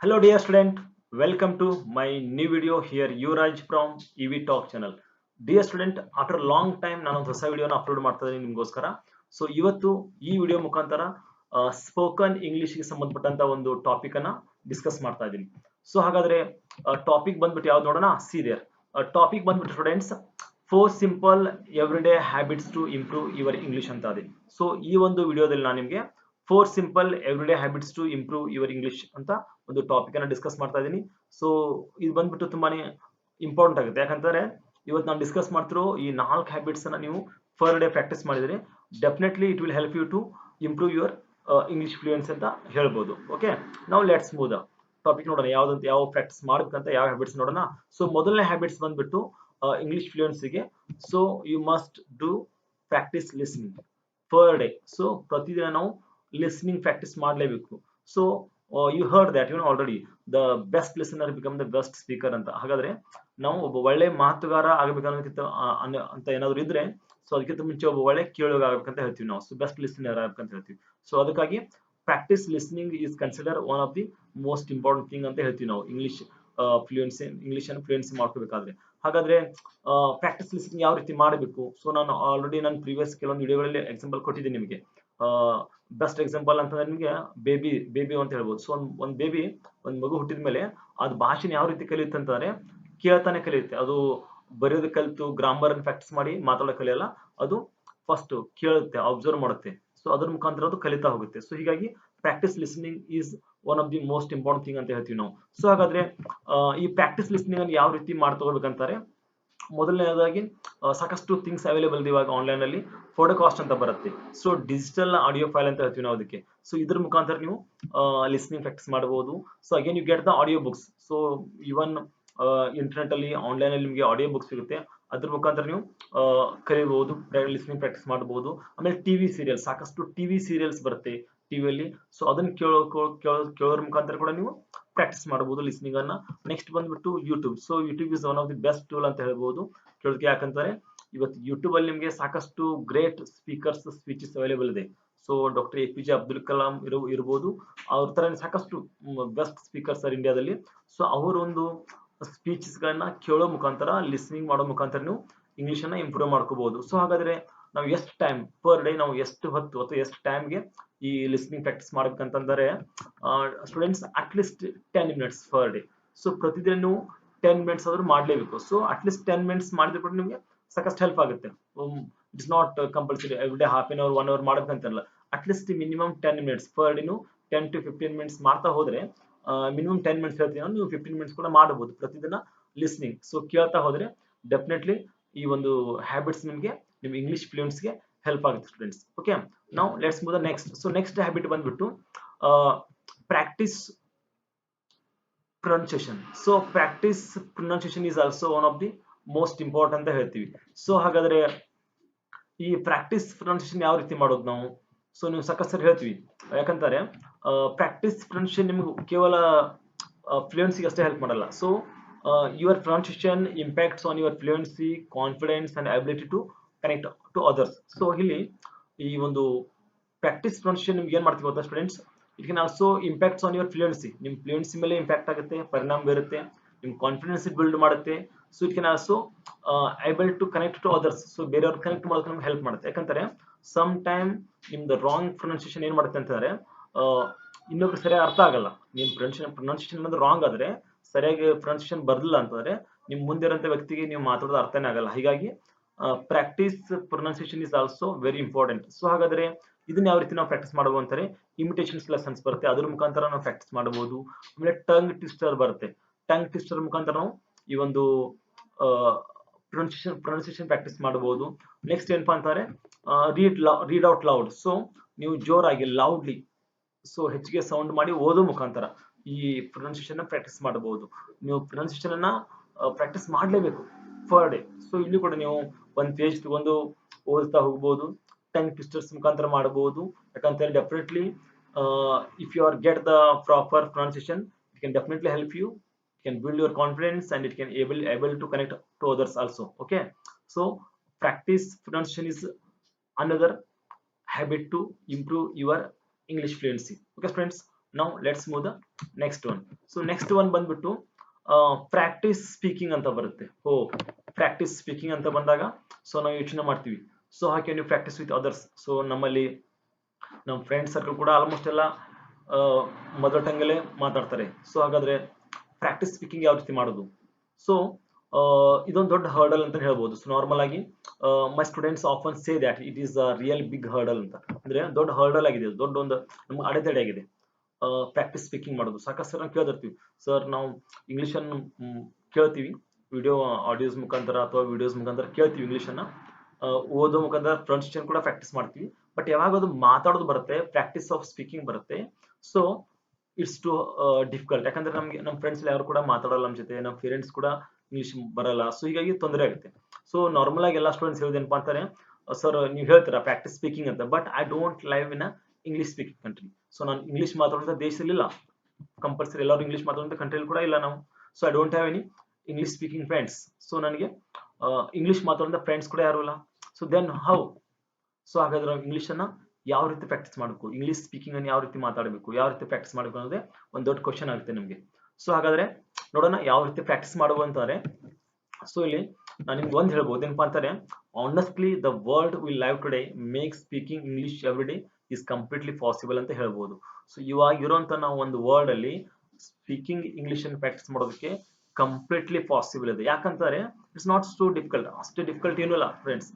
Hello dear student, welcome to my new video here Yuvraj from YuviTalk channel. Dear student, after a long time ನಾನು ಒಂದು ಹೊಸ ವಿಡಿಯೋನ upload ಮಾಡ್ತಾ ಇದ್ದೀನಿ ನಿಮಗೋಸ್ಕರ. ಸೊ ಇವತ್ತು ಈ ವಿಡಿಯೋ ಮುಖಾಂತರ ಸ್ಪೋಕನ್ ಇಂಗ್ಲಿಷ್ ಗೆ ಸಂಬಂಧಪಟ್ಟಂತ ಒಂದು ಟಾಪಿಕ್ ಅನ್ನ ಡಿಸ್ಕಸ್ ಮಾಡ್ತಾ ಇದ್ದೀನಿ. ಸೊ ಹಾಗಾದ್ರೆ ಟಾಪಿಕ್ ಬಂದ್ಬಿಟ್ಟು ಯಾವ್ದು ನೋಡೋಣ. ಸಿ ದೇರ್ ಟಾಪಿಕ್ ಬಂದ್ಬಿಟ್ಟು students 4 simple everyday habits to improve your English ಅಂತ ಇದೆ. ಸೊ ಈ ಒಂದು ವಿಡಿಯೋದಲ್ಲಿ ನಾನು ನಿಮಗೆ 4 simple everyday habits to improve your English ಅಂತ ಒಂದು ಟಾಪಿಕ್ ಅನ್ನ ಡಿಸ್ಕಸ್ ಮಾಡ್ತಾ ಇದ್ದೀನಿ. ಸೊ ಇದು ಬಂದ್ಬಿಟ್ಟು ತುಂಬಾನೇ ಇಂಪಾರ್ಟೆಂಟ್ ಆಗುತ್ತೆ. ಯಾಕಂತಂದ್ರೆ ಇವತ್ತು ನಾನು ಡಿಸ್ಕಸ್ ಮಾಡ್ತಿರೋ ಈ 4 ಹ್ಯಾಬಿಟ್ಸ್ ಅನ್ನ ನೀವು ಫರ್ ಡೇ ಪ್ರಾಕ್ಟೀಸ್ ಮಾಡಿದ್ರೆ definitely it will help you to improve your English fluency ಅಂತ ಹೇಳ್ಬೋದು. ಓಕೆ, ನಾವು ಲೆಟ್ಸ್ ಮೂವ್ ದ ಟಾಪಿಕ್ ನೋಡೋಣ. ಯಾವ ಪ್ರಾಕ್ಟೀಸ್ ಮಾಡ್ಬೇಕಂತ ಯಾವ ಹ್ಯಾಬಿಟ್ಸ್ ನೋಡೋಣ. ಸೊ ಮೊದಲನೇ ಹ್ಯಾಬಿಟ್ಸ್ ಬಂದ್ಬಿಟ್ಟು ಇಂಗ್ಲಿಷ್ ಫ್ಲೂಯೆನ್ಸಿಗೆ. So you must do practice listening per day. So ಪ್ರತಿದಿನ ನಾವು ಲಿಸ್ನಿಂಗ್ ಪ್ರಾಕ್ಟೀಸ್ ಮಾಡಲೇಬೇಕು. So you heard that already the best listener become the best speaker ಅಂತ. ಹಾಗಾದ್ರೆ ನಾವು ಒಬ್ಬ ಒಳ್ಳೆ ಮಾತುಗಾರ ಆಗಬೇಕನ್ನೋದಕ್ಕಿಂತ ಅಂತ ಏನಾದ್ರು ಇದ್ರೆ ಸೊ ಅದಕ್ಕಿಂತ ಮುಂಚೆ ಒಬ್ಬ ಒಳ್ಳೆ ಕೇಳುಗ ಆಗ್ಬೇಕಂತ ಹೇಳ್ತೀವಿ ನಾವು. ಸೊ ಬೆಸ್ಟ್ ಲಿಸನರ್ ಆಗ್ಬೇಕಂತ ಹೇಳ್ತೀವಿ. ಸೊ ಅದಕ್ಕಾಗಿ practice listening is consider one of the most important thing ಅಂತ ಹೇಳ್ತೀವಿ ನಾವು ಇಂಗ್ಲಿಷ್ ಇಂಗ್ಲಿಷ್ ಅನ್ನು ಫ್ಲೂಯೆನ್ಸಿ ಮಾಡ್ಕೋಬೇಕಾದ್ರೆ. ಹಾಗಾದ್ರೆ ಪ್ರಾಕ್ಟೀಸ್ ಲಿಸ್ನಿಂಗ್ ಯಾವ ರೀತಿ ಮಾಡಬೇಕು. ಸೊ ನಾನು ಆಲ್ರೆಡಿ ನಾನು ಪ್ರೀವಿಯಸ್ ಕೆಲವೊಂದು ವಿಡಿಯೋಗಳಲ್ಲಿ ಎಕ್ಸಾಂಪಲ್ ಕೊಟ್ಟಿದ್ದೀನಿ ನಿಮಗೆ. ಬೆಸ್ಟ್ ಎಕ್ಸಾಂಪಲ್ ಅಂತಂದ್ರೆ ನಿಮಗೆ ಬೇಬಿ ಅಂತ ಹೇಳ್ಬೋದು. ಸೊ ಒಂದ್ ಬೇಬಿ ಒಂದ್ ಮಗು ಹುಟ್ಟಿದ ಮೇಲೆ ಅದು ಭಾಷೆನ ಯಾವ ರೀತಿ ಕಲಿಯುತ್ತೆ ಅಂತಂದ್ರೆ ಕೇಳ್ತಾನೆ ಕಲಿಯುತ್ತೆ. ಅದು ಬರೆಯೋದು ಕಲಿತು ಗ್ರಾಮರ್ ಅನ್ನು ಪ್ರಾಕ್ಟೀಸ್ ಮಾಡಿ ಮಾತಾಡೋ ಕಲಿಯಲ್ಲ. ಅದು ಫಸ್ಟ್ ಕೇಳುತ್ತೆ, ಅಬ್ಸರ್ವ್ ಮಾಡುತ್ತೆ. ಸೊ ಅದ್ರ ಮುಖಾಂತರ ಅದು ಕಲಿತಾ ಹೋಗುತ್ತೆ. ಸೊ ಹೀಗಾಗಿ practice listening is one of the most important thing ಅಂತ ಹೇಳ್ತೀವಿ ನಾವು. ಸೊ ಹಾಗಾದ್ರೆ ಈ ಪ್ರಾಕ್ಟೀಸ್ ಲಿಸ್ನಿಂಗ್ ಅನ್ನು ಯಾವ ರೀತಿ ಮಾಡ್ತಗೋಬೇಕಂತಾರೆ. ಮೊದಲನೇದಾಗಿ ಸಾಕಷ್ಟು ಥಿಂಗ್ಸ್ ಅವೈಲೇಬಲ್ ಇದೆ ಇವಾಗ ಆನ್ಲೈನ್ ಅಲ್ಲಿ. ಫೋಡೋಕಾಸ್ಟ್ ಅಂತ ಬರುತ್ತೆ. ಸೊ ಡಿಜಿಟಲ್ ಆಡಿಯೋ ಫೈಲ್ ಅಂತ ಹೇಳ್ತೀವಿ ನಾವು ಅದಕ್ಕೆ. ಸೊ ಇದ್ರ ಮುಖಾಂತರ ನೀವು ಲಿಸ್ನಿಂಗ್ ಪ್ರಾಕ್ಟೀಸ್ ಮಾಡಬಹುದು. So again you get the audio books. So even internet ಅಲ್ಲಿ ಆನ್ಲೈನ್ ಅಲ್ಲಿ ನಿಮಗೆ ಆಡಿಯೋ ಬುಕ್ಸ್ ಸಿಗುತ್ತೆ. ಅದ್ರ ಮುಖಾಂತರ ನೀವು ಕಲಿಯಬಹುದು, ಲಿಸ್ನಿಂಗ್ ಪ್ರಾಕ್ಟೀಸ್ ಮಾಡಬಹುದು. ಆಮೇಲೆ ಟಿವಿ ಸೀರಿಯಲ್, ಸಾಕಷ್ಟು ಟಿವಿ ಸೀರಿಯಲ್ಸ್ ಬರುತ್ತೆ ಟಿವಿಯಲ್ಲಿ. ಸೊ ಅದನ್ನ ಕೇಳೋದ್ರ ಮುಖಾಂತರ ಕೂಡ ನೀವು ಪ್ರಾಕ್ಟೀಸ್ ಮಾಡಬಹುದು ಲಿಸ್ನಿಂಗ್ ಅನ್ನ. ನೆಕ್ಸ್ಟ್ ಬಂದ್ಬಿಟ್ಟು YouTube. So YouTube is one of the best tool ಅಂತ ಹೇಳ್ಬಹುದು ಕೇಳೋದಕ್ಕೆ. ಯಾಕಂತಾರೆ ಇವತ್ತು ಯೂಟ್ಯೂಬ್ ಅಲ್ಲಿ ನಿಮಗೆ ಸಾಕಷ್ಟು ಗ್ರೇಟ್ ಸ್ಪೀಕರ್ಸ್ ಸ್ಪೀಚಸ್ ಅವೈಲೇಬಲ್ ಇದೆ. So doctor APJ Abdul Kalam ಇರ್ಬೋದು, ಅವ್ರ ತರ ಸಾಕಷ್ಟು ಬೆಸ್ಟ್ ಸ್ಪೀಕರ್ಸ್ ಆರ್ ಇಂಡಿಯಾದಲ್ಲಿ. ಸೊ ಅವರೊಂದು ಸ್ಪೀಚಸ್ ಗಳನ್ನ ಕೇಳೋ ಮುಖಾಂತರ ಲಿಸ್ನಿಂಗ್ ಮಾಡೋ ಮುಖಾಂತರ ನೀವು ಇಂಗ್ಲಿಷ್ ಅನ್ನ ಇಂಪ್ರೂವ್ ಮಾಡ್ಕೋಬಹುದು. ಸೊ ಹಾಗಾದ್ರೆ ನಾವು ಎಷ್ಟು ಟೈಮ್ ಪರ್ ಡೇ, ನಾವು ಎಷ್ಟು ಹೊತ್ತು ಅಥವಾ ಎಷ್ಟು ಟೈಮ್ಗೆ ಈ ಲಿಸ್ನಿಂಗ್ ಪ್ರಾಕ್ಟೀಸ್ ಮಾಡ್ಬೇಕಂತಂದ್ರೆ students at least 10 minutes per day. So ಪ್ರತಿದಿನ ನೀವು 10 ಮಿನಿಟ್ಸ್ ಆದ್ರೂ ಮಾಡ್ಲೇಬೇಕು. ಸೊ ಅಟ್ಲೀಸ್ಟ್ 10 ಮಿನಿಟ್ಸ್ ಮಾಡಿದ್ರೆ ಕೂಡ ನಿಮಗೆ ಸಾಕಷ್ಟು ಹೆಲ್ಪ್ ಆಗುತ್ತೆ. It's not compulsory every day half an hour 1 hour ಮಾಡ್ಬೇಕಂತಲ್ಲ. At least minimum 10 minutes per day ನೀವು 10 to 15 ಮಿನಿಟ್ಸ್ ಮಾಡ್ತಾ ಹೋದ್ರೆ ಮಿನಿಮಮ್ 10 ಮಿನಿಟ್ಸ್ ಹೇಳ್ತೀವಿ ನೀವು 15 ಮಿನಿಟ್ಸ್ ಕೂಡ ಮಾಡಬಹುದು ಪ್ರತಿದಿನ ಲಿಸ್ನಿಂಗ್. ಸೊ ಕೇಳ್ತಾ ಹೋದ್ರೆ ಡೆಫಿನೆಟ್ಲಿ ಈ ಒಂದು ಹ್ಯಾಬಿಟ್ಸ್ ನಿಮಗೆ ನಿಮ್ಮ ಇಂಗ್ಲಿಷ್ ಫ್ಲೂಯೆನ್ಸ್ಗೆ ಹೆಲ್ಪ್ ಆಗುತ್ತೆ ಸ್ಟೂಡೆಂಟ್ಸ್. ಓಕೆ, ನಾವು let's move the next. So next habit ಬಂದ್ಬಿಟ್ಟು practice pronunciation. So practice pronunciation is also one of the most important ಅಂತ ಹೇಳ್ತೀವಿ. ಸೊ ಹಾಗಾದ್ರೆ ಈ ಪ್ರಾಕ್ಟೀಸ್ ಪ್ರೊನೌನ್ಸಿಯೇಷನ್ ಯಾವ ರೀತಿ ಮಾಡೋದು ನಾವು. ಸೊ ನೀವು ಸಾಕಷ್ಟು ಸರಿ ಹೇಳ್ತೀವಿ. ಯಾಕಂತಾರೆ ಪ್ರಾಕ್ಟೀಸ್ ಪ್ರೊನೌನ್ಸಿಯೇಷನ್ ನಿಮ್ಗೆ ಕೇವಲ ಫ್ಲೂಯೆನ್ಸಿಗೆ ಅಷ್ಟೇ ಹೆಲ್ಪ್ ಮಾಡಲ್ಲ. So your pronunciation impacts on your fluency, confidence and ability to connect to others. So ಇಲ್ಲಿ ಈ ಒಂದು ಪ್ರಾಕ್ಟೀಸ್ ಪ್ರೊನೌನ್ಸಿಯೇಷನ್ ನಿಮ್ಗೆ ಏನ್ ಮಾಡ್ತೀವಿ ಗೊತ್ತಾ students, it can also impacts on your fluency. ನಿಮ್ ಫ್ಲೂಯೆನ್ಸಿ ಮೇಲೆ ಇಂಪ್ಯಾಕ್ಟ್ ಆಗುತ್ತೆ, ಪರಿಣಾಮ ಬೀರುತ್ತೆ, ನಿಮ್ ಕಾನ್ಫಿಡೆನ್ಸ್ ಬಿಲ್ಡ್ ಮಾಡುತ್ತೆ. So it can also able to connect to others. So ಬೇರೆಯವ್ರು ಕನೆಕ್ಟ್ ಮಾಡೋಕೆ ನಮ್ಗೆ ಹೆಲ್ಪ್ ಮಾಡುತ್ತೆ. ಯಾಕಂತಾರೆ ಸಮ್ ಟೈಮ್ ನಿಮ್ದು ರಾಂಗ್ ಪ್ರೊನೌನ್ಸಿಯೇಷನ್ ಏನ್ ಮಾಡುತ್ತೆ ಅಂತಂದ್ರೆ ಇನ್ನೊಬ್ರು ಸರಿಯಾಗಿ ಅರ್ಥ ಆಗಲ್ಲ. ನಿಮ್ ಪ್ರೊನೌನ್ಸಿಯೇಷನ್ ಅನ್ನೋದು ರಾಂಗ್ ಆದ್ರೆ, ಸರಿಯಾಗಿ ಪ್ರೊನೌನ್ಸಿಯೇಷನ್ ಬರ್ಲಿಲ್ಲ ಅಂತಂದ್ರೆ ನಿಮ್ ಮುಂದೆ ಇರೋಂಥ ವ್ಯಕ್ತಿಗೆ ನೀವು ಮಾತಾಡೋದು ಅರ್ಥನೇ ಆಗಲ್ಲ. ಹೀಗಾಗಿ practice pronunciation is also very important. So ಹಾಗಾದ್ರೆ ಇದನ್ನ ಯಾವ ರೀತಿ ನಾವು ಪ್ರಾಕ್ಟೀಸ್ ಮಾಡಬಹುದು ಅಂತಾರೆ, ಇಮಿಟೇಷನ್ಸ್ ಲೆಸನ್ಸ್ ಬರುತ್ತೆ, ಅದ್ರ ಮುಖಾಂತರ ನಾವು ಪ್ರಾಕ್ಟೀಸ್ ಮಾಡಬಹುದು. ಆಮೇಲೆ ಟಂಗ್ ಟ್ವಿಸ್ಟರ್ ಬರುತ್ತೆ. ಟಂಗ್ ಟ್ವಿಸ್ಟರ್ ಮುಖಾಂತರ ನಾವು ಈ ಒಂದು ಪ್ರೊನೌನ್ಸಿಯೇಷನ್ ಪ್ರಾಕ್ಟೀಸ್ ಮಾಡಬಹುದು. ನೆಕ್ಸ್ಟ್ ಏನಪ್ಪಾ ಅಂತಾರೆ ರೀಡ್ ಔಟ್ ಲೌಡ್. ಸೊ ನೀವು ಜೋರಾಗಿ ಲೌಡ್ಲಿ, ಸೊ ಹೆಚ್ಚಿಗೆ ಸೌಂಡ್ ಮಾಡಿ ಓದೋ ಮುಖಾಂತರ ಈ ಪ್ರೊನೌನ್ಸಿಯೇಷನ್ ಪ್ರಾಕ್ಟೀಸ್ ಮಾಡಬಹುದು. ನೀವು ಪ್ರೊನೌನ್ಸಿಯೇಷನ್ ಅನ್ನ ಪ್ರಾಕ್ಟೀಸ್ ಮಾಡಲೇಬೇಕು ಪರ್ ಡೇ. ಸೊ ಇಲ್ಲಿ ಕೂಡ ನೀವು ಒಂದ್ ಪೇಜ್ ತಗೊಂಡು ಓದ್ತಾ ಹೋಗ್ಬೋದು. ಟಂಗ್ ಟ್ವಿಸ್ಟರ್ಸ್ ಮುಖಾಂತರ ಮಾಡಬಹುದು. ಯಾಕಂತಂದ್ರೆ definitely if you are get the proper pronunciation, it can definitely help you, can build your confidence and it can able to connect to others also. Okay, so practice pronunciation is another habit to improve your English fluency. Okay students, Now let's move the next one. So next one ಬಂದ್ಬಿಟ್ಟು practice speaking ಅಂತ ಬರುತ್ತೆ. Practice speaking ಅಂತ ಬಂದಾಗ so ನಾವು ಯೋಚನೆ ಮಾಡ್ತೀವಿ, so how can you practice with others. So ನಮ್ಮಲ್ಲಿ ನಮ್ಮ ಫ್ರೆಂಡ್ ಸರ್ಕಲ್ ಕೂಡ ಆಲ್ಮೋಸ್ಟ್ ಎಲ್ಲ ಮದರ್ ಟಂಗ್ ಅಲ್ಲೇ ಮಾತಾಡ್ತಾರೆ. ಸೊ ಹಾಗಾದ್ರೆ ಪ್ರಾಕ್ಟೀಸ್ ಸ್ಪೀಕಿಂಗ್ ಯಾವ ರೀತಿ ಮಾಡೋದು? ಸೊ ಇದೊಂದು ದೊಡ್ಡ ಹರ್ಡಲ್ ಅಂತ ಹೇಳ್ಬೋದು. ಸೊ ನಾರ್ಮಲ್ ಆಗಿ my students often say that it is a real big hurdle ಅಂತ. ಅಂದ್ರೆ ದೊಡ್ಡ ಹರ್ಡಲ್ ಆಗಿದೆ, ದೊಡ್ಡ ಒಂದು ನಮ್ಮ ಅಡೆತಡೆ ಆಗಿದೆ ಪ್ರಾಕ್ಟೀಸ್ ಸ್ಪೀಕಿಂಗ್ ಮಾಡೋದು. ಸಾಕಷ್ಟು ಸರ್ ನಾವು ಕೇಳ್ತಿರ್ತೀವಿ, ಸರ್ ನಾವು ಇಂಗ್ಲಿಷ್ ಅನ್ನು ಕೇಳ್ತೀವಿ, ವಿಡಿಯೋ ಆಡಿಯೋಸ್ ಮುಖಾಂತರ ಅಥವಾ ವಿಡಿಯೋಸ್ ಮುಖಾಂತರ ಕೇಳ್ತೀವಿ ಇಂಗ್ಲಿಷ್ ಅನ್ನ, ಓದೋ ಮುಖಾಂತರ ಪ್ರೊನೌನ್ಸಿಯೇಷನ್ ಕೂಡ ಪ್ರಾಕ್ಟೀಸ್ ಮಾಡ್ತೀವಿ. ಬಟ್ ಯಾವಾಗ ಅದು ಮಾತಾಡೋದು ಬರುತ್ತೆ, ಪ್ರಾಕ್ಟೀಸ್ ಆಫ್ ಸ್ಪೀಕಿಂಗ್ ಬರುತ್ತೆ, ಸೊ ಇಟ್ಸ್ ಟು ಡಿಫಿಕಲ್ಟ್. ಯಾಕಂದ್ರೆ ನಮ್ಗೆ ನಮ್ಮ ಫ್ರೆಂಡ್ಸ್ ಯಾರು ಕೂಡ ಮಾತಾಡಲ್ಲ ನಮ್ಮ ಜೊತೆ, ನಮ್ಮ ಪೇರೆಂಟ್ಸ್ ಕೂಡ ಇಂಗ್ಲಿಷ್ ಬರಲ್ಲ, ಸೊ ಹೀಗಾಗಿ ತೊಂದರೆ ಆಗುತ್ತೆ. ಸೊ ನಾರ್ಮಲ್ ಆಗಿ ಎಲ್ಲ ಸ್ಟೂಡೆಂಟ್ಸ್ ಹೇಳೋದೇನಪ್ಪ ಅಂತಾರೆ, ಸರ್ ನೀವು ಹೇಳ್ತೀರಾ ಪ್ರಾಕ್ಟೀಸ್ ಸ್ಪೀಕಿಂಗ್ ಅಂತ, but I don't live in a English speaking country. So ನಾನು ಇಂಗ್ಲಿಷ್ ಮಾತಾಡುವಂತ ದೇಶದಲ್ಲಿ ಇಲ್ಲ, ಕಂಪಲ್ಸರಿ ಎಲ್ಲರೂ ಇಂಗ್ಲಿಷ್ ಮಾತಾಡುವಂತ ಕಂಟ್ರಿಯಲ್ಲಿ ಕೂಡ ಇಲ್ಲ ನಾವು. So I don't have any English speaking friends. So ನನಗೆ ಇಂಗ್ಲಿಷ್ ಮಾತಾಡುವಂತ ಫ್ರೆಂಡ್ಸ್ ಕೂಡ ಯಾರು ಇಲ್ಲ. So then how? ಸೊ ಹಾಗಾದ್ರೆ ಇಂಗ್ಲಿಷ್ ಅನ್ನ ಯಾವ ರೀತಿ ಪ್ರಾಕ್ಟೀಸ್ ಮಾಡಬೇಕು, ಇಂಗ್ಲಿಷ್ ಸ್ಪೀಕಿಂಗ್ ಅನ್ನು ಯಾವ ರೀತಿ ಮಾತಾಡಬೇಕು, ಯಾವ ರೀತಿ ಪ್ರಾಕ್ಟೀಸ್ ಮಾಡಬೇಕು ಅನ್ನೋದೇ ಒಂದು ದೊಡ್ಡ ಕ್ವಶನ್ ಆಗುತ್ತೆ ನಿಮಗೆ. ಸೊ ಹಾಗಾದ್ರೆ ನೋಡೋಣ ಯಾವ ರೀತಿ ಪ್ರಾಕ್ಟೀಸ್ ಮಾಡುವ ಅಂತಾರೆ. ಸೊ ಇಲ್ಲಿ ನಾನು ನಿಮ್ಗೆ ಒಂದು ಹೇಳ್ಬೋದು, ಏನಪ್ಪಾ ಅಂತಾರೆ, honestly the world we live today make speaking English every day is completely possible ಅಂತ ಹೇಳ್ಬೋದು. ಸೊ ಇವಾಗ ಇರುವಂತ ನಾವು ಒಂದು ವರ್ಲ್ಡ್ ಅಲ್ಲಿ ಸ್ಪೀಕಿಂಗ್ ಇಂಗ್ಲಿಷ್ ಅನ್ನು ಪ್ರಾಕ್ಟೀಸ್ ಮಾಡೋದಕ್ಕೆ ಕಂಪ್ಲೀಟ್ಲಿ ಪಾಸಿಬಲ್ ಇದೆ. ಯಾಕಂತಾರೆ ಇಟ್ಸ್ ನಾಟ್ ಸೋ ಡಿಫಿಕಲ್ಟ್, ಅಷ್ಟು ಡಿಫಿಕಲ್ಟ್ ಏನೂ ಇಲ್ಲ ಫ್ರೆಂಡ್ಸ್,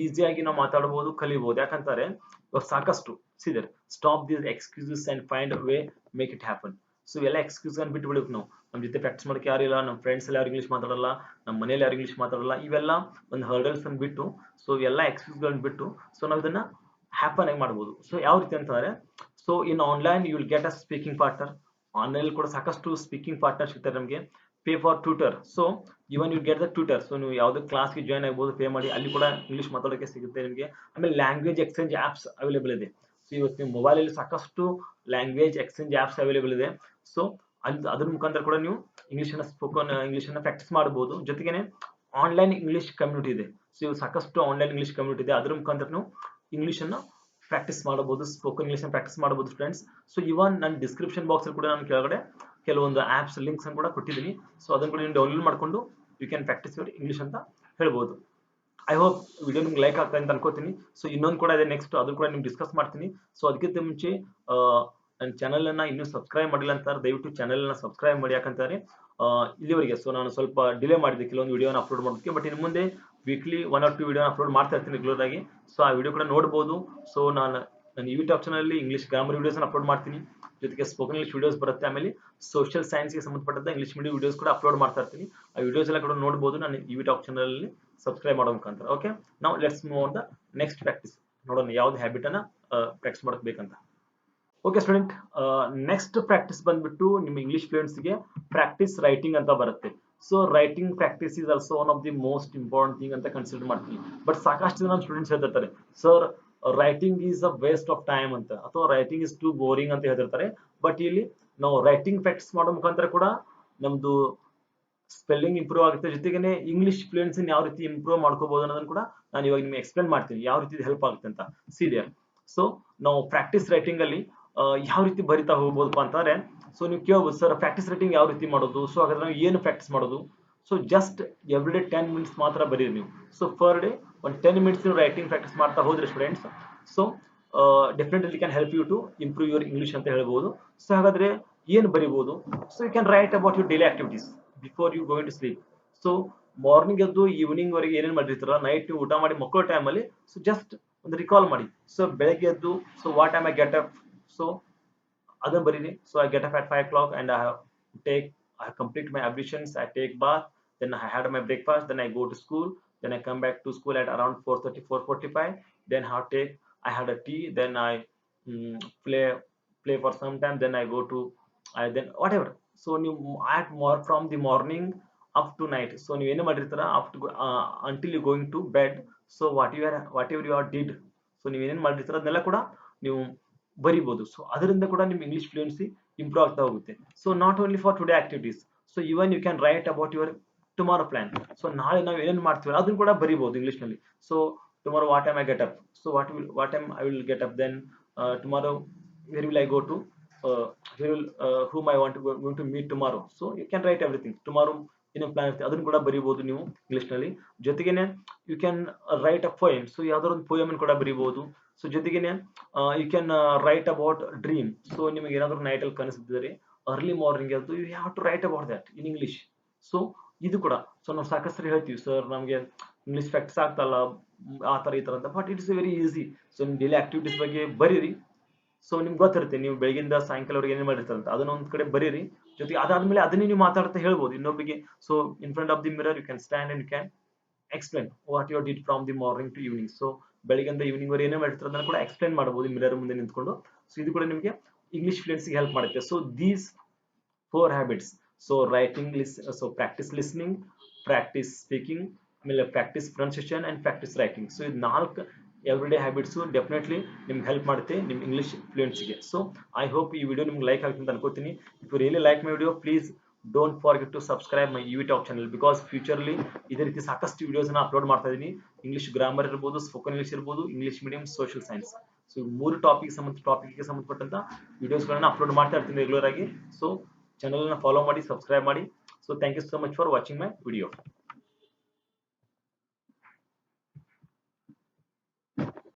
ಈಸಿಯಾಗಿ ನಾವು ಮಾತಾಡಬಹುದು, ಕಲಿಬಹುದು. ಯಾಕಂತಾರೆ ಇವಾಗ ಸಾಕಷ್ಟು ಸಿದರ್ stop these excuses and find way make it happen. So ಎಲ್ಲ ಎಕ್ಸ್ಕ್ಯೂಸ್ ಅನ್ನು ಬಿಟ್ಟು ಬಿಡಬೇಕು ನಾವು. ನಮ್ಮ ಜೊತೆ ಪ್ರಾಕ್ಟೀಸ್ ಮಾಡಕ್ಕೆ ಯಾರು ಇಲ್ಲ, ನಮ್ಮ ಫ್ರೆಂಡ್ಸ್ ಎಲ್ಲ ಯಾರು ಇಂಗ್ಲಿಷ್ ಮಾತಾಡಲ್ಲ, ನಮ್ಮ ಮನೇಲಿ ಯಾರು ಇಂಗ್ಲಿಷ್ ಮಾತಾಡಲ್ಲ, ಇವೆಲ್ಲ ಒಂದು ಹರ್ಡಲ್ಸ್ ಅನ್ನು ಬಿಟ್ಟು, ಸೊ ಎಲ್ಲ ಎಕ್ಸ್ಕ್ಯೂಸ್ಗಳನ್ನ ಬಿಟ್ಟು ಸೊ ನಾವು ಇದನ್ನ ಹ್ಯಾಪನ್ ಆಗಿ ಮಾಡ್ಬೋದು. ಸೊ ಯಾವ ರೀತಿ ಅಂತಂದ್ರೆ, so in online you will get a speaking partner. Online ಕೂಡ ಸಾಕಷ್ಟು ಸ್ಪೀಕಿಂಗ್ ಪಾರ್ಟ್ನರ್ ಸಿಗ್ತಾರೆ ನಮಗೆ. Pay for tutor, so even you get the tutor. So ನೀವು ಯಾವುದೇ ಕ್ಲಾಸ್ಗೆ ಜಾಯ್ನ್ ಆಗ್ಬೋದು, ಪೇ ಮಾಡಿ, ಅಲ್ಲಿ ಕೂಡ ಇಂಗ್ಲಿಷ್ ಮಾತಾಡೋಕೆ ಸಿಗುತ್ತೆ ನಿಮಗೆ. ಆಮೇಲೆ ಲ್ಯಾಂಗ್ವೇಜ್ ಎಕ್ಸ್ಚೇಂಜ್ ಆಪ್ಸ್ ಅವೈಲೇಬಲ್ ಇದೆ. ಸೊ ಇವತ್ತು ನಿಮ್ಮ ಮೊಬೈಲ್ ಅಲ್ಲಿ ಸಾಕಷ್ಟು ಲ್ಯಾಂಗ್ವೇಜ್ ಎಕ್ಸ್ಚೇಂಜ್ ಆಪ್ಸ್ ಅವೈಲೇಬಲ್ ಇದೆ. ಸೊ ಅದ್ರ ಮುಖಾಂತರ ಕೂಡ ನೀವು ಇಂಗ್ಲಿಷ್ ಅನ್ನ ಸ್ಪೋಕನ್ ಇಂಗ್ಲಿಷ್ ಅನ್ನ ಪ್ರಾಕ್ಟೀಸ್ ಮಾಡಬಹುದು. ಜೊತೆಗೇನೆ ಆನ್ಲೈನ್ ಇಂಗ್ಲಿಷ್ ಕಮ್ಯುನಿಟಿ ಇದೆ. ಸೊ ಇವು ಸಾಕಷ್ಟು ಆನ್ಲೈನ್ ಇಂಗ್ಲಿಷ್ ಕಮ್ಯುನಿಟಿ ಇದೆ, ಅದ್ರ ಮುಖಾಂತರ ನೀವು ಇಂಗ್ಲಿಷ್ ಅನ್ನ ಪ್ರಾಕ್ಟೀಸ್ ಮಾಡಬಹುದು, ಸ್ಪೋಕನ್ ಇಂಗ್ಲಿಷ್ ಅನ್ನು ಪ್ರಾಕ್ಟೀಸ್ ಮಾಡಬಹುದು ಫ್ರೆಂಡ್ಸ್. ಸೊ ಇವನ್ ನನ್ನ ಡಿಸ್ಕ್ರಿಪ್ಷನ್ ಬಾಕ್ಸ್ ಅಲ್ಲಿ ಕೂಡ ನಾನು ಕೆಳಗಡೆ ಕೆಲವೊಂದು ಆಪ್ಸ್ ಲಿಂಕ್ಸ್ ಅನ್ನು ಕೂಡ ಕೊಟ್ಟಿದ್ದೀನಿ. ಸೊ ಅದನ್ನು ಕೂಡ ನೀವು ಡೌನ್ಲೋಡ್ ಮಾಡ್ಕೊಂಡು you can practice your English ಅಂತ ಹೇಳ್ಬೋದು. ಐ ಹೋಪ್ ವಿಡಿಯೋ ನಿಮ್ಗೆ ಲೈಕ್ ಆಗ್ತದೆ ಅಂತ ಅನ್ಕೋತೀನಿ. ಸೊ ಇನ್ನೊಂದು ಕೂಡ ಇದೆ ನೆಕ್ಸ್ಟ್, ಅದು ಕೂಡ ನಿಮ್ಗೆ ಡಿಸ್ಕಸ್ ಮಾಡ್ತೀನಿ. ಸೊ ಅದಕ್ಕಿಂತ ಮುಂಚೆ ನನ್ನ ಚಾನಲ್ ಅನ್ನ ಇನ್ನೂ ಸಬ್ಸ್ಕ್ರೈಬ್ ಮಾಡಿಲ್ಲ ಅಂತಾರೆ, ದಯವಿಟ್ಟು ಚಾನಲ್ ಅನ್ನ ಸಬ್ಸ್ಕ್ರೈಬ್ ಮಾಡಿ. ಯಾಕಂತಾರೆ ಇಲ್ಲಿವರೆಗೆ ಸೊ ನಾನು ಸ್ವಲ್ಪ ಡಿಲೇ ಮಾಡಿದ್ದೆ ಕೆಲವೊಂದು ವಿಡಿಯೋನ ಅಪ್ಲೋಡ್ ಮಾಡೋದಕ್ಕೆ, ಬಟ್ ಇನ್ನು ಮುಂದೆ ವೀಕ್ಲಿ 1 or 2 ವಿಡಿಯೋ ಅಪ್ಲೋಡ್ ಮಾಡ್ತಾ ಇರ್ತೀನಿ ರೆಗ್ಯುಲರ್ ಆಗಿ. ಸೊ ಆ ವಿಡಿಯೋ ಕೂಡ ನೋಡ್ಬೋದು. ಸೊ ನಾನು YuviTalk channel English grammar videos upload ಮಾಡ್ತೀನಿ, ಜೊತೆಗೆ ಸ್ಪೋಕನ್ ಇಂಗ್ಲಿಷ್ ವಿಡಿಯೋಸ್ ಬರುತ್ತೆ, ಆಮೇಲೆ ಸೋಷಿಯಲ್ ಸೈನ್ಸ್ಗೆ ಸಂಬಂಧಪಟ್ಟಂತ ಇಂಗ್ಲಿಷ್ ಮೀಡಿಯಂ ವಿಡಿಯೋಸ್ ಕೂಡ ಅಪ್ಲೋಡ್ ಮಾಡ್ತಾ ಇರ್ತೀನಿ. ಆ ವಿಡಿಯೋಸ್ ಎಲ್ಲ ಕೂಡ ನೋಡಬಹುದು ನಾನು YuviTalk ಚಾನಲ್ ಅಲ್ಲಿ ಸಬ್ಸ್ಕ್ರೈಬ್ ಮಾಡೋ ಮುಖಾಂತರ. ಓಕೆ, ನಾವು let's move on the next practice. ನೋಡೋಣ ಯಾವ್ದು ಹ್ಯಾಬಿಟ್ ಅನ್ನ ಪ್ರಾಕ್ಟೀಸ್ ಮಾಡಕ್ ಬೇಕಂತ. ಓಕೆ ಸ್ಟೂಡೆಂಟ್, ನೆಕ್ಸ್ಟ್ ಪ್ರಾಕ್ಟೀಸ್ ಬಂದ್ಬಿಟ್ಟು ನಿಮ್ಮ ಇಂಗ್ಲಿಷ್ ಫ್ಲೂಯೆನ್ಸಿಗೆ ಪ್ರಾಕ್ಟೀಸ್ ರೈಟಿಂಗ್ ಅಂತ ಬರುತ್ತೆ. So writing practice is also one of the most important thing ಅಂತ ಕನ್ಸಿಡರ್ ಮಾಡ್ತೀನಿ. ಬಟ್ ಸಾಕಷ್ಟು ಜನ ಸ್ಟೂಡೆಂಟ್ಸ್ ಹೇಳ್ತಿರ್ತಾರೆ, sir writing is a waste of time ಅಂತ, ಅಥವಾ ರೈಟಿಂಗ್ ಇಸ್ ಟು ಬೋರಿಂಗ್ ಅಂತ ಹೇಳ್ತಿರ್ತಾರೆ. ಬಟ್ ಇಲ್ಲಿ ನಾವು ರೈಟಿಂಗ್ ಪ್ರಾಕ್ಟೀಸ್ ಮಾಡೋ ಮುಖಾಂತರ ಕೂಡ ನಮ್ದು ಸ್ಪೆಲ್ಲಿಂಗ್ ಇಂಪ್ರೂವ್ ಆಗುತ್ತೆ, ಜೊತೆಗೇನೆ ಇಂಗ್ಲಿಷ್ ಫ್ಲೂಯೆನ್ಸಿ ಯಾವ ರೀತಿ ಇಂಪ್ರೂವ್ ಮಾಡ್ಕೋಬಹುದು ಅನ್ನೋದನ್ನ ಕೂಡ ನಾನು ಇವಾಗ ನಿಮಗೆ ಎಕ್ಸ್ಪ್ಲೇನ್ ಮಾಡ್ತೀನಿ, ಯಾವ ರೀತಿ ಹೆಲ್ಪ್ ಆಗುತ್ತೆ ಅಂತ. ಸೀರಿಯಸ್. ಸೊ ನಾವು ಪ್ರಾಕ್ಟೀಸ್ ರೈಟಿಂಗ್ ಅಲ್ಲಿ ಯಾವ ರೀತಿ ಬರಿತಾ ಹೋಗ್ಬೋದಪ್ಪ ಅಂತಂದ್ರೆ, ಸೊ ನೀವು ಕೇಳ್ಬೋದು, ಸರ್ ಪ್ರಾಕ್ಟೀಸ್ ರೈಟಿಂಗ್ ಯಾವ ರೀತಿ ಮಾಡೋದು? ಸೊ ಹಾಗಾದ್ರೆ ನಾವು ಏನು ಪ್ರಾಕ್ಟೀಸ್ ಮಾಡೋದು? So just every day 10 minutes ಮಾತ್ರ ಬರೀರಿ ನೀವು. ಸೊ ಪರ್ ಡೇ ಒಂದು 10 ಮಿನಿಟ್ಸ್ ನೀವು ರೈಟಿಂಗ್ ಪ್ರಾಕ್ಟೀಸ್ ಮಾಡ್ತಾ ಹೋದ್ರೆ students, so definitely can help you to improve your English ಅಂತ ಹೇಳ್ಬೋದು. ಸೊ ಹಾಗಾದ್ರೆ ಏನು ಬರಿಬಹುದು? So you can write about your daily activities before you going to sleep. So morning ಎದ್ದು ಈವ್ನಿಂಗ್ ವರೆಗೆ ಏನೇನು ಮಾಡಿರ್ತೀರ, ನೈಟ್ ನೀವು ಊಟ ಮಾಡಿ ಮಕ್ಕಳ ಟೈಮಲ್ಲಿ, ಸೊ ಜಸ್ಟ್ ಒಂದು ರಿಕಾಲ್ ಮಾಡಿ. ಸೊ ಬೆಳಗ್ಗೆ ಎದ್ದು, so what time I get up, so ಅದನ್ನ ಬರೀರಿ. So I get up at 5 o'clock and I complete my ablutions, I take bath, then I had my breakfast, then I go to school, then I come back to school at around 4:30, 4:45, then I had a tea, then I play for some time, then I go to then whatever. So ನೀವು at more from the morning up to night, so ನೀವು ಏನು ಮಾಡಿರ್ತೀರ until you going to bed, so whatever you are did, so ನೀವು ಏನೇನು ಮಾಡಿರ್ತೀರ ಅದನ್ನೆಲ್ಲ ಕೂಡ ನೀವು ಬರಿಬಹುದು. So ಅದರಿಂದ ಕೂಡ ನಿಮ್ಮ ಇಂಗ್ಲಿಷ್ ಫ್ಲೂಯೆನ್ಸಿ ಇಂಪ್ರೂವ್ ಆಗ್ತಾ ಹೋಗುತ್ತೆ. So not only for today activities, so even you can write about your tomorrow plan. So ನಾಳೆ ನಾವು ಏನೇನು ಮಾಡ್ತೀವಿ ಅದನ್ನ ಕೂಡ ಬರಿಬಹುದು ಇಂಗ್ಲಿಷ್ ನಲ್ಲಿ. So tomorrow what time I get up, so what time I will get up, then tomorrow where will I go to, whom I want to going to meet tomorrow. So you can write everything tomorrow in a plan ಇರುತ್ತೆ ಅದನ್ನು ಕೂಡ ಬರೀಬಹುದು ನೀವು English ನಲ್ಲಿ. ಜೊತೆಗೇನೆ you can write a poem. So ಯಾವ್ದಾದ್ರು ಒಂದು poem ಕೂಡ ಬರೀಬಹುದು. ಸೊ ಜೊತೆಗೇನೆ you can write about dream. So ನಿಮಗೆ ಏನಾದ್ರು ನೈಟ್ ಅಲ್ಲಿ ಕನಸಿದ್ದರೆ ಅರ್ಲಿ ಮಾರ್ನಿಂಗ್ ಎದ್ದು you have to write about that in English. So ಇದು ಕೂಡ ಸೊ ನಾವು ಸಾಕಷ್ಟು ಸರಿ ಹೇಳ್ತೀವಿ ಸರ್ ನಮಗೆ ಇಂಗ್ಲಿಷ್ ಪ್ರಾಕ್ಟೀಸ್ ಆಗ್ತಲ್ಲ ಆ ತರ ಈ ತರ ಅಂತ, but it's very easy. So ನಿಮ್ ಡೈಲಿ ಆಕ್ಟಿವಿಟೀಸ್ ಬಗ್ಗೆ ಬರೀರಿ. ಸೊ ನಿಮ್ಗೆ ಗೊತ್ತಿರುತ್ತೆ ನೀವು ಬೆಳಗಿಂದ ಸಾಯಂಕಾಲವರೆಗೆ ಏನೇನು ಮಾಡಿರ್ತಾರೆ ಅಂತ, ಅದನ್ನ ಒಂದ್ ಕಡೆ ಬರೀರಿ. ಜೊತೆಗೆ ಅದಾದ್ಮೇಲೆ ಅದನ್ನೇ ನೀವು ಮಾತಾಡ್ತಾ ಹೇಳ್ಬೋದು ಇನ್ನೊಬ್ರಿಗೆ. So in front of the mirror you can stand and you can explain what you did from the morning to evening. So ಬೆಳಗಿಂದ ಈವ್ನಿಂಗ್ ವರೆಗೆ ಏನೇ ಮಾಡಿರ್ತಾರೆ ಅದನ್ನ ಕೂಡ ಎಕ್ಸ್ಪ್ಲೇನ್ ಮಾಡಬಹುದು ಮಿರರ್ ಮುಂದೆ ನಿಂತ್ಕೊಂಡು. ಸೊ ಇದು ಕೂಡ ನಿಮಗೆ ಇಂಗ್ಲಿಷ್ ಫ್ಲುಯೆನ್ಸಿಗೆ ಹೆಲ್ಪ್ ಮಾಡುತ್ತೆ. So these 4 habits. So writing, so practice listening, practice speaking, ಆಮೇಲೆ practice pronunciation and practice writing. So ಇದು 4 everyday habits ಡೆಫಿನೆಟ್ಲಿ ನಿಮ್ಗೆ ಹೆಲ್ಪ್ ಮಾಡುತ್ತೆ ನಿಮ್ ಇಂಗ್ಲಿಷ್ ಫ್ಲುಯೆನ್ಸಿಗೆ. ಸೊ ಐ ಹೋಪ್ ಈ ವಿಡಿಯೋ ನಿಮ್ಗೆ ಲೈಕ್ ಆಗುತ್ತೆ ಅಂತ ಅನ್ಕೋತೀನಿ. If you really like my video please don't forget to subscribe my UV Talk channel, because futurely ಇದೇ ರೀತಿ ಸಾಕಷ್ಟು ವಿಡಿಯೋಸ್ ಅಪ್ಲೋಡ್ ಮಾಡ್ತಾ ಇದೀನಿ. ಇಂಗ್ಲಿಷ್ ಗ್ರಾಮರ್ ಇರ್ಬೋದು, ಸ್ಪೋಕನ್ ಇಂಗ್ಲಿಷ್ ಇರ್ಬೋದು, English medium, social science. So 3 ಟಾಪಿಕ್ಗೆ ಸಂಬಂಧಪಟ್ಟಂತ ವಿಡಿಯೋಸ್ಗಳನ್ನ ಅಪ್ಲೋಡ್ ಮಾಡ್ತಾ ಇರ್ತೀನಿ ರೆಗ್ಯುಲರ್ ಆಗಿ. ಸೊ ಚಾನಲ್ ನ ಫಾಲೋ ಮಾಡಿ, ಸಬ್ಸ್ಕ್ರೈಬ್ ಮಾಡಿ. So thank you so much for watching my video.